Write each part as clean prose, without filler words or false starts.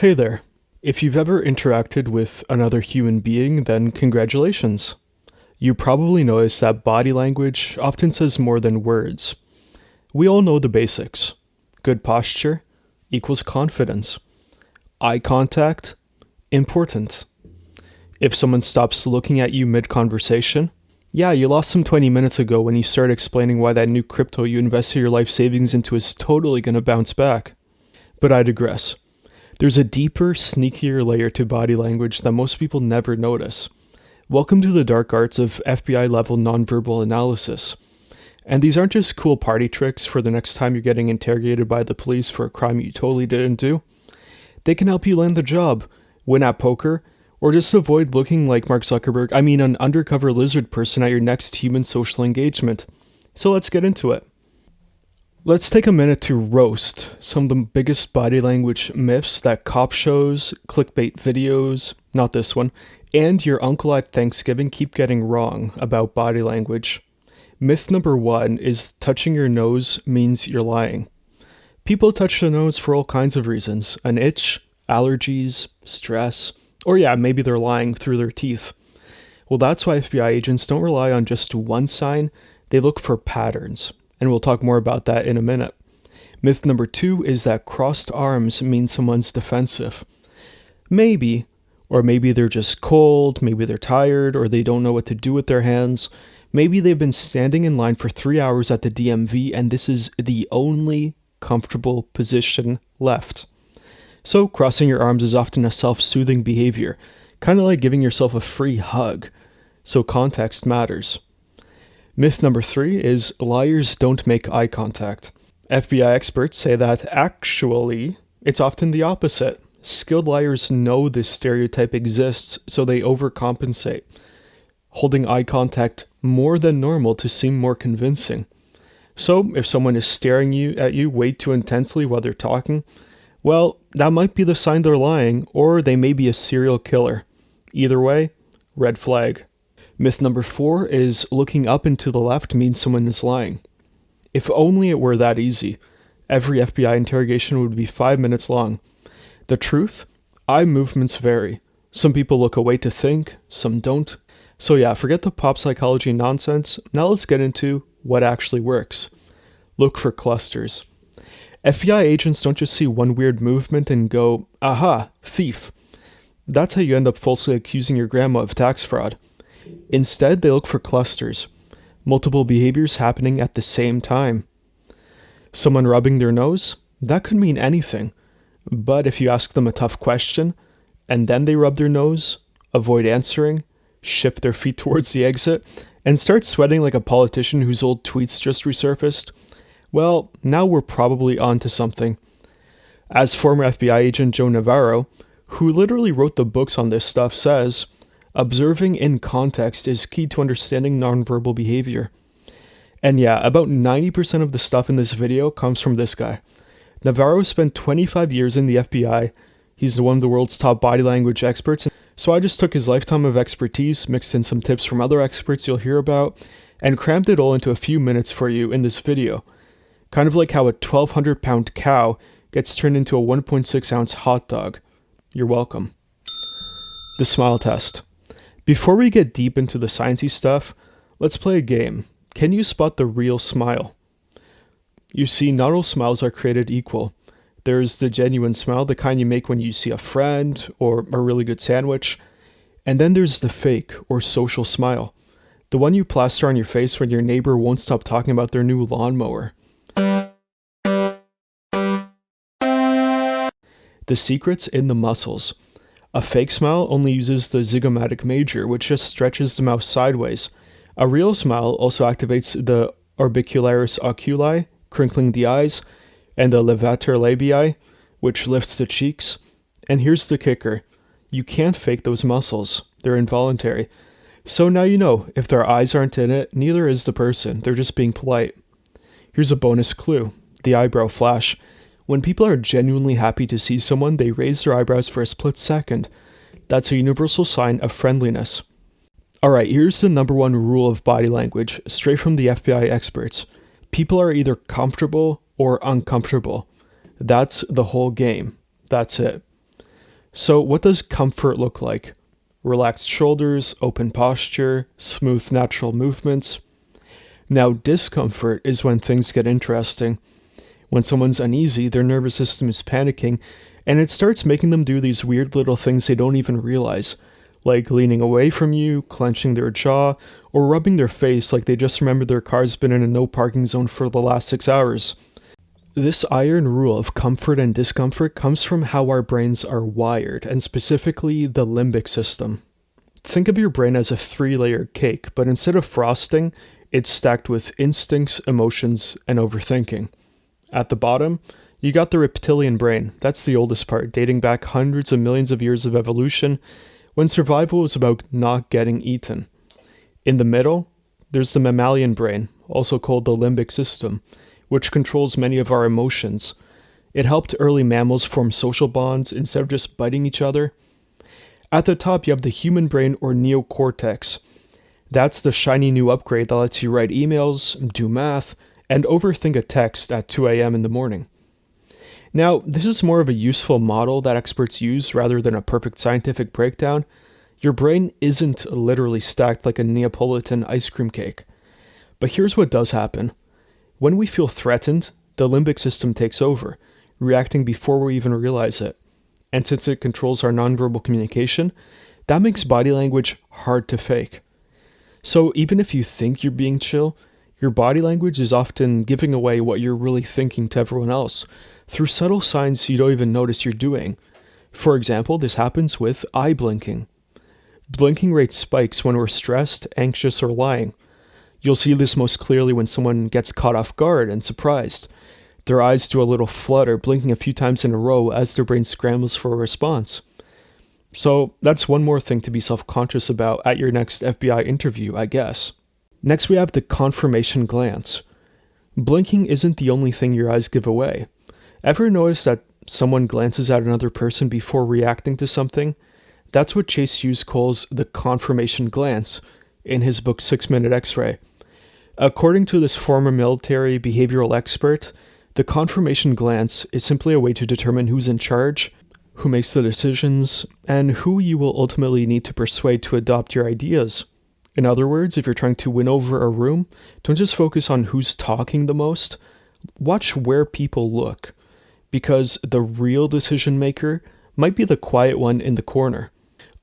Hey there. If you've ever interacted with another human being, then congratulations. You probably noticed that body language often says more than words. We all know the basics. Good posture equals confidence. Eye contact, important. If someone stops looking at you mid-conversation, yeah, you lost some 20 minutes ago when you started explaining why that new crypto you invested your life savings into is totally gonna bounce back. But I digress. There's a deeper, sneakier layer to body language that most people never notice. Welcome to the dark arts of FBI level nonverbal analysis. And these aren't just cool party tricks for the next time you're getting interrogated by the police for a crime you totally didn't do. They can help you land the job, win at poker, or just avoid looking like Mark Zuckerberg, an undercover lizard person at your next human social engagement. So let's get into it. Let's take a minute to roast some of the biggest body language myths that cop shows, clickbait videos, not this one, and your uncle at Thanksgiving keep getting wrong about body language. Myth number 1 is touching your nose means you're lying. People touch the nose for all kinds of reasons: an itch, allergies, stress, or maybe they're lying through their teeth. Well, that's why FBI agents don't rely on just one sign, they look for patterns. And we'll talk more about that in a minute. Myth number 2 is that crossed arms mean someone's defensive. Maybe, or maybe they're just cold, maybe they're tired, or they don't know what to do with their hands. Maybe they've been standing in line for 3 hours at the DMV and this is the only comfortable position left. So crossing your arms is often a self-soothing behavior, kind of like giving yourself a free hug. So context matters. Myth number 3 is liars don't make eye contact. FBI experts say that actually, it's often the opposite. Skilled liars know this stereotype exists, so they overcompensate, holding eye contact more than normal to seem more convincing. So, if someone is staring at you way too intensely while they're talking, well, that might be the sign they're lying, or they may be a serial killer. Either way, red flag. Myth number 4 is looking up and to the left means someone is lying. If only it were that easy. Every FBI interrogation would be 5 minutes long. The truth? Eye movements vary. Some people look away to think, some don't. So forget the pop psychology nonsense. Now let's get into what actually works. Look for clusters. FBI agents don't just see one weird movement and go, aha, thief. That's how you end up falsely accusing your grandma of tax fraud. Instead, they look for clusters, multiple behaviors happening at the same time. Someone rubbing their nose? That could mean anything. But if you ask them a tough question, and then they rub their nose, avoid answering, shift their feet towards the exit, and start sweating like a politician whose old tweets just resurfaced, well, now we're probably onto something. As former FBI agent Joe Navarro, who literally wrote the books on this stuff, says, observing in context is key to understanding nonverbal behavior. And about 90% of the stuff in this video comes from this guy. Navarro spent 25 years in the FBI. He's one of the world's top body language experts. So I just took his lifetime of expertise, mixed in some tips from other experts you'll hear about, and crammed it all into a few minutes for you in this video. Kind of like how a 1,200-pound cow gets turned into a 1.6-ounce hot dog. You're welcome. The smile test. Before we get deep into the sciencey stuff, let's play a game. Can you spot the real smile? You see, not all smiles are created equal. There's the genuine smile, the kind you make when you see a friend or a really good sandwich. And then there's the fake or social smile, the one you plaster on your face when your neighbor won't stop talking about their new lawnmower. The secret's in the muscles. A fake smile only uses the zygomatic major, which just stretches the mouth sideways. A real smile also activates the orbicularis oculi, crinkling the eyes, and the levator labii, which lifts the cheeks. And here's the kicker. You can't fake those muscles. They're involuntary. So now you know, if their eyes aren't in it, neither is the person. They're just being polite. Here's a bonus clue. The eyebrow flash. When people are genuinely happy to see someone, they raise their eyebrows for a split second. That's a universal sign of friendliness. Alright, here's the number 1 rule of body language, straight from the FBI experts. People are either comfortable or uncomfortable. That's the whole game. That's it. So, what does comfort look like? Relaxed shoulders, open posture, smooth natural movements. Now, discomfort is when things get interesting. When someone's uneasy, their nervous system is panicking, and it starts making them do these weird little things they don't even realize, like leaning away from you, clenching their jaw, or rubbing their face like they just remembered their car's been in a no parking zone for the last 6 hours. This iron rule of comfort and discomfort comes from how our brains are wired, and specifically the limbic system. Think of your brain as a 3-layer cake, but instead of frosting, it's stacked with instincts, emotions, and overthinking. At the bottom, you got the reptilian brain. That's the oldest part, dating back hundreds of millions of years of evolution, when survival was about not getting eaten. In the middle, there's the mammalian brain, also called the limbic system, which controls many of our emotions. It helped early mammals form social bonds instead of just biting each other. At the top, you have the human brain, or neocortex. That's the shiny new upgrade that lets you write emails, do math, and overthink a text at 2 a.m. in the morning. Now, this is more of a useful model that experts use rather than a perfect scientific breakdown. Your brain isn't literally stacked like a Neapolitan ice cream cake. But here's what does happen. When we feel threatened, the limbic system takes over, reacting before we even realize it. And since it controls our nonverbal communication, that makes body language hard to fake. So even if you think you're being chill, your body language is often giving away what you're really thinking to everyone else, through subtle signs you don't even notice you're doing. For example, this happens with eye blinking. Blinking rate spikes when we're stressed, anxious, or lying. You'll see this most clearly when someone gets caught off guard and surprised. Their eyes do a little flutter, blinking a few times in a row as their brain scrambles for a response. So that's one more thing to be self-conscious about at your next FBI interview, I guess. Next, we have the confirmation glance. Blinking isn't the only thing your eyes give away. Ever notice that someone glances at another person before reacting to something? That's what Chase Hughes calls the confirmation glance in his book 6-Minute X-Ray. According to this former military behavioral expert, the confirmation glance is simply a way to determine who's in charge, who makes the decisions, and who you will ultimately need to persuade to adopt your ideas. In other words, if you're trying to win over a room, don't just focus on who's talking the most. Watch where people look, because the real decision maker might be the quiet one in the corner.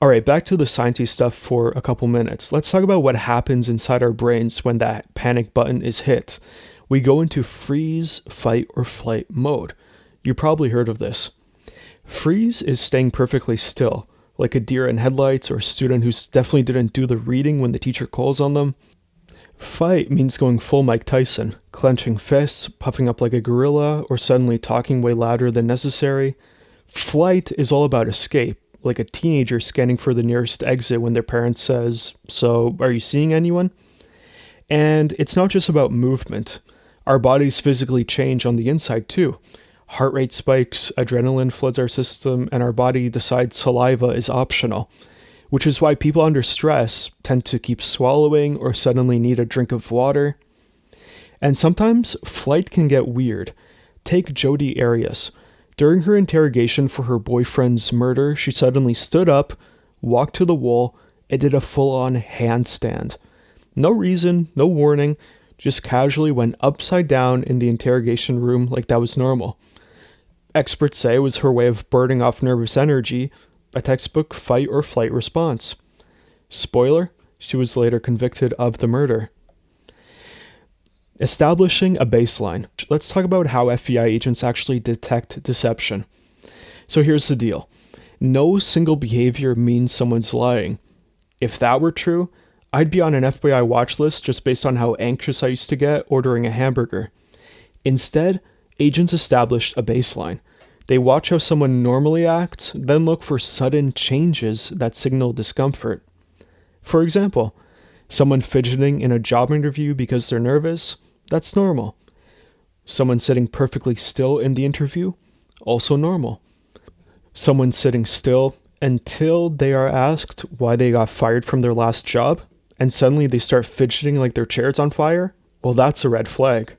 Alright, back to the sciencey stuff for a couple minutes. Let's talk about what happens inside our brains when that panic button is hit. We go into freeze, fight, or flight mode. You probably heard of this. Freeze is staying perfectly still, like a deer in headlights or a student who definitely didn't do the reading when the teacher calls on them. Fight means going full Mike Tyson, clenching fists, puffing up like a gorilla, or suddenly talking way louder than necessary. Flight is all about escape, like a teenager scanning for the nearest exit when their parent says, "So, are you seeing anyone?" And it's not just about movement. Our bodies physically change on the inside too. Heart rate spikes, adrenaline floods our system, and our body decides saliva is optional, which is why people under stress tend to keep swallowing or suddenly need a drink of water. And sometimes flight can get weird. Take Jodi Arias. During her interrogation for her boyfriend's murder, she suddenly stood up, walked to the wall, and did a full-on handstand. No reason, no warning, just casually went upside down in the interrogation room like that was normal. Experts say it was her way of burning off nervous energy, a textbook fight or flight response. Spoiler, she was later convicted of the murder. Establishing a baseline. Let's talk about how FBI agents actually detect deception. So here's the deal. No single behavior means someone's lying. If that were true, I'd be on an FBI watch list just based on how anxious I used to get ordering a hamburger. Instead, agents established a baseline. They watch how someone normally acts, then look for sudden changes that signal discomfort. For example, someone fidgeting in a job interview because they're nervous, that's normal. Someone sitting perfectly still in the interview, also normal. Someone sitting still until they are asked why they got fired from their last job, and suddenly they start fidgeting like their chair's on fire, well, that's a red flag.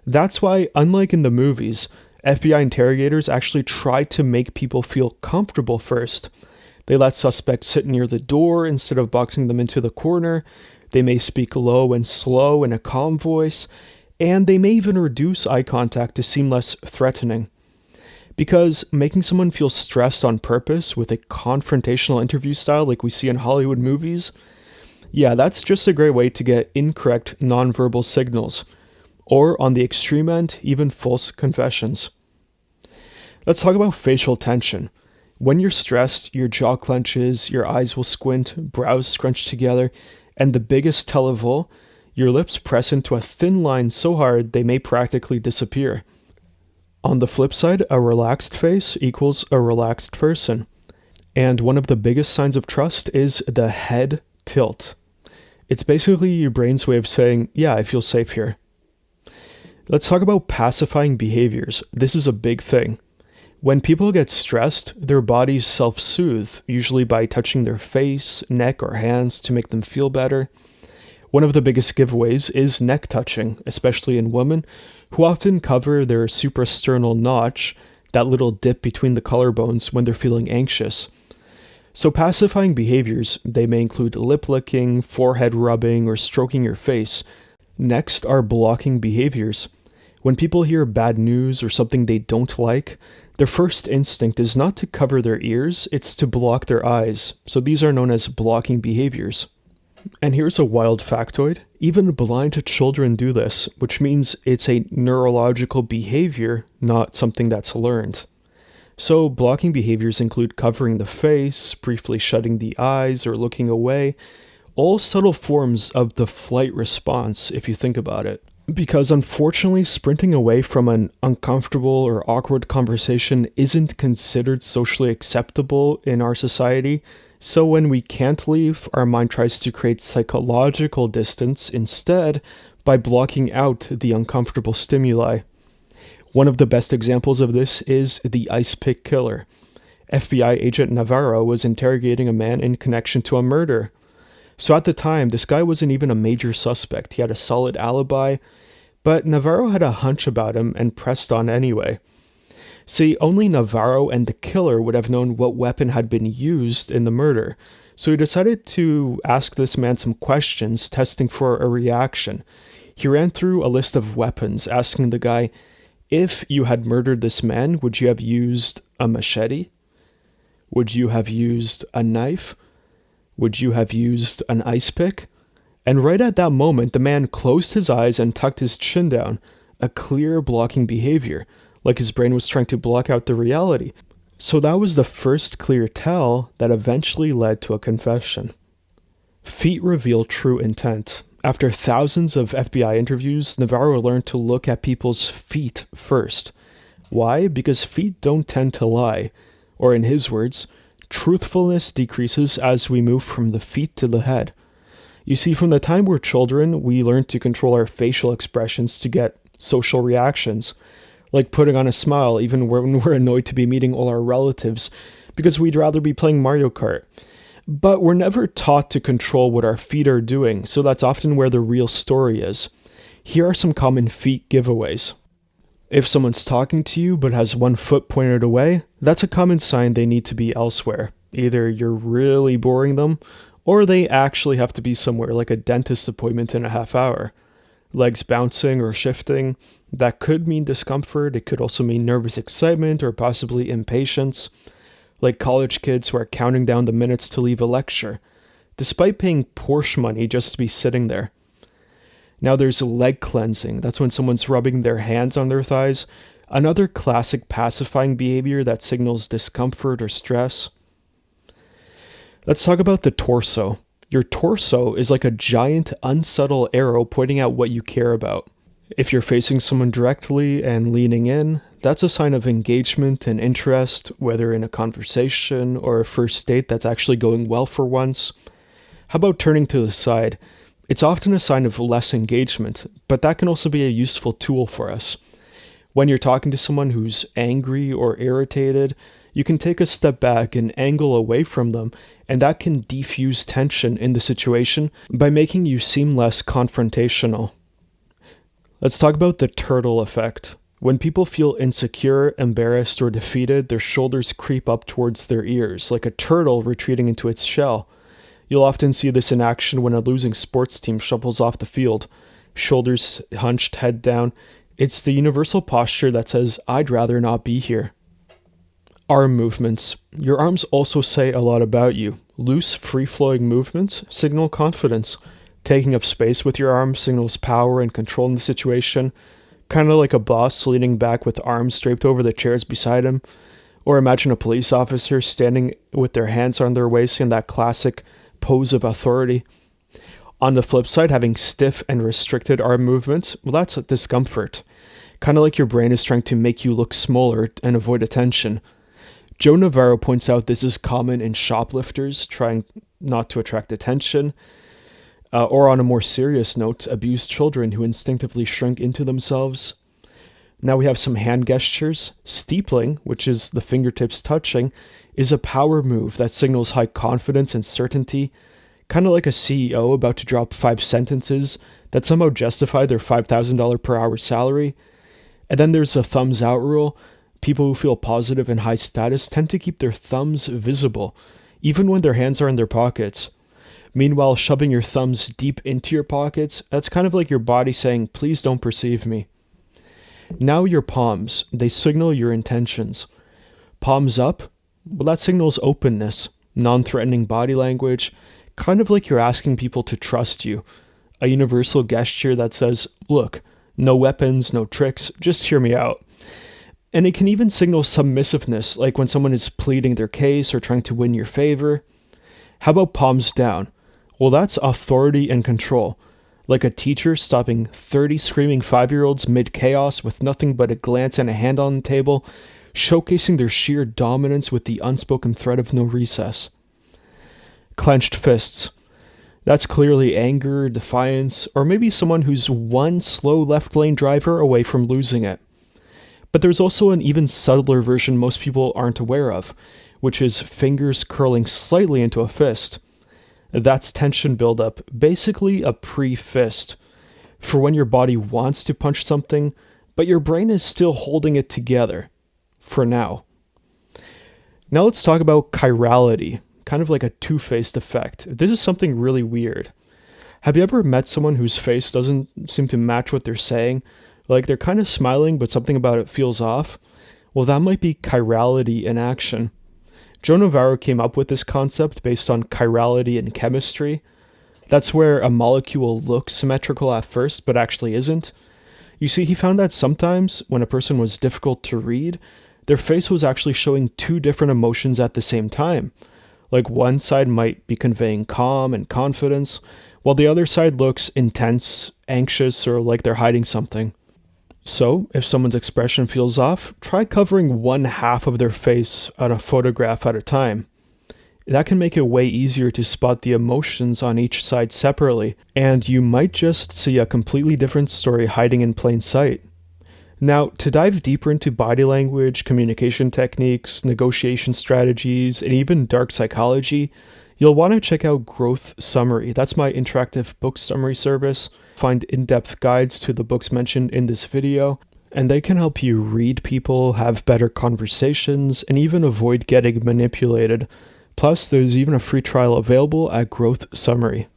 That's why, unlike in the movies, FBI interrogators actually try to make people feel comfortable first. They let suspects sit near the door instead of boxing them into the corner. They may speak low and slow in a calm voice, and they may even reduce eye contact to seem less threatening. Because making someone feel stressed on purpose with a confrontational interview style like we see in Hollywood movies, yeah, that's just a great way to get incorrect nonverbal signals, or on the extreme end, even false confessions. Let's talk about facial tension. When you're stressed, your jaw clenches, your eyes will squint, brows scrunch together, and the biggest tell of all, your lips press into a thin line so hard they may practically disappear. On the flip side, a relaxed face equals a relaxed person. And one of the biggest signs of trust is the head tilt. It's basically your brain's way of saying, yeah, I feel safe here. Let's talk about pacifying behaviors. This is a big thing. When people get stressed, their bodies self-soothe, usually by touching their face, neck, or hands to make them feel better. One of the biggest giveaways is neck touching, especially in women, who often cover their suprasternal notch, that little dip between the collarbones when they're feeling anxious. So pacifying behaviors, they may include lip licking, forehead rubbing, or stroking your face. Next are blocking behaviors. When people hear bad news or something they don't like, their first instinct is not to cover their ears, it's to block their eyes. So these are known as blocking behaviors. And here's a wild factoid. Even blind children do this, which means it's a neurological behavior, not something that's learned. So blocking behaviors include covering the face, briefly shutting the eyes, or looking away, all subtle forms of the flight response, if you think about it. Because unfortunately, sprinting away from an uncomfortable or awkward conversation isn't considered socially acceptable in our society. So when we can't leave, our mind tries to create psychological distance instead by blocking out the uncomfortable stimuli. One of the best examples of this is the ice pick killer. FBI agent Navarro was interrogating a man in connection to a murder. So at the time, this guy wasn't even a major suspect. He had a solid alibi, but Navarro had a hunch about him and pressed on anyway. See, only Navarro and the killer would have known what weapon had been used in the murder, so he decided to ask this man some questions, testing for a reaction. He ran through a list of weapons, asking the guy, if you had murdered this man, would you have used a machete? Would you have used a knife? Would you have used an ice pick? And right at that moment, the man closed his eyes and tucked his chin down, a clear blocking behavior, like his brain was trying to block out the reality. So that was the first clear tell that eventually led to a confession. Feet reveal true intent. After thousands of FBI interviews, Navarro learned to look at people's feet first. Why? Because feet don't tend to lie. Or in his words, truthfulness decreases as we move from the feet to the head. You see, from the time we're children, we learn to control our facial expressions to get social reactions, like putting on a smile even when we're annoyed to be meeting all our relatives, because we'd rather be playing Mario Kart. But we're never taught to control what our feet are doing, so that's often where the real story is. Here are some common feet giveaways. If someone's talking to you but has one foot pointed away, that's a common sign they need to be elsewhere. Either you're really boring them, or they actually have to be somewhere, like a dentist appointment in a half hour. Legs bouncing or shifting, that could mean discomfort. It could also mean nervous excitement or possibly impatience. Like college kids who are counting down the minutes to leave a lecture, despite paying Porsche money just to be sitting there. Now there's leg cleansing. That's when someone's rubbing their hands on their thighs. Another classic pacifying behavior that signals discomfort or stress. Let's talk about the torso. Your torso is like a giant, unsubtle arrow pointing out what you care about. If you're facing someone directly and leaning in, that's a sign of engagement and interest, whether in a conversation or a first date that's actually going well for once. How about turning to the side? It's often a sign of less engagement, but that can also be a useful tool for us. When you're talking to someone who's angry or irritated, you can take a step back and angle away from them, and that can defuse tension in the situation by making you seem less confrontational. Let's talk about the turtle effect. When people feel insecure, embarrassed, or defeated, their shoulders creep up towards their ears, like a turtle retreating into its shell. You'll often see this in action when a losing sports team shuffles off the field. Shoulders hunched, head down. It's the universal posture that says, I'd rather not be here. Arm movements. Your arms also say a lot about you. Loose, free-flowing movements signal confidence. Taking up space with your arms signals power and control in the situation. Kind of like a boss leaning back with arms draped over the chairs beside him. Or imagine a police officer standing with their hands on their waist in that classic pose of authority. On the flip side, having stiff and restricted arm movements, well, that's a discomfort. Kind of like your brain is trying to make you look smaller and avoid attention. Joe Navarro points out this is common in shoplifters trying not to attract attention. Or on a more serious note, abused children who instinctively shrink into themselves. Now we have some hand gestures. Steepling, which is the fingertips touching, is a power move that signals high confidence and certainty, kind of like a CEO about to drop 5 sentences that somehow justify their $5,000 per hour salary. And then there's a thumbs out rule. People who feel positive and high status tend to keep their thumbs visible, even when their hands are in their pockets. Meanwhile, shoving your thumbs deep into your pockets, that's kind of like your body saying, please don't perceive me. Now your palms, they signal your intentions. Palms up, well, that signals openness, non-threatening body language, kind of like you're asking people to trust you. A universal gesture that says, look, no weapons, no tricks, just hear me out. And it can even signal submissiveness, like when someone is pleading their case or trying to win your favor. How about palms down? Well, that's authority and control. Like a teacher stopping 30 screaming 5-year-olds mid-chaos with nothing but a glance and a hand on the table, showcasing their sheer dominance with the unspoken threat of no recess. Clenched fists. That's clearly anger, defiance, or maybe someone who's one slow left lane driver away from losing it. But there's also an even subtler version most people aren't aware of, which is fingers curling slightly into a fist. That's tension buildup, basically a pre-fist, for when your body wants to punch something, but your brain is still holding it together, for now. Now let's talk about chirality, kind of like a two-faced effect. This is something really weird. Have you ever met someone whose face doesn't seem to match what they're saying? Like they're kind of smiling, but something about it feels off? Well, that might be chirality in action. Joe Navarro came up with this concept based on chirality in chemistry. That's where a molecule looks symmetrical at first, but actually isn't. You see, he found that sometimes, when a person was difficult to read, their face was actually showing 2 different emotions at the same time. Like one side might be conveying calm and confidence, while the other side looks intense, anxious, or like they're hiding something. So, if someone's expression feels off, try covering one half of their face on a photograph at a time. That can make it way easier to spot the emotions on each side separately, and you might just see a completely different story hiding in plain sight. Now, to dive deeper into body language, communication techniques, negotiation strategies, and even dark psychology, you'll want to check out Growth Summary. That's my interactive book summary service. Find in-depth guides to the books mentioned in this video, and they can help you read people, have better conversations, and even avoid getting manipulated. Plus, there's even a free trial available at Growth Summary.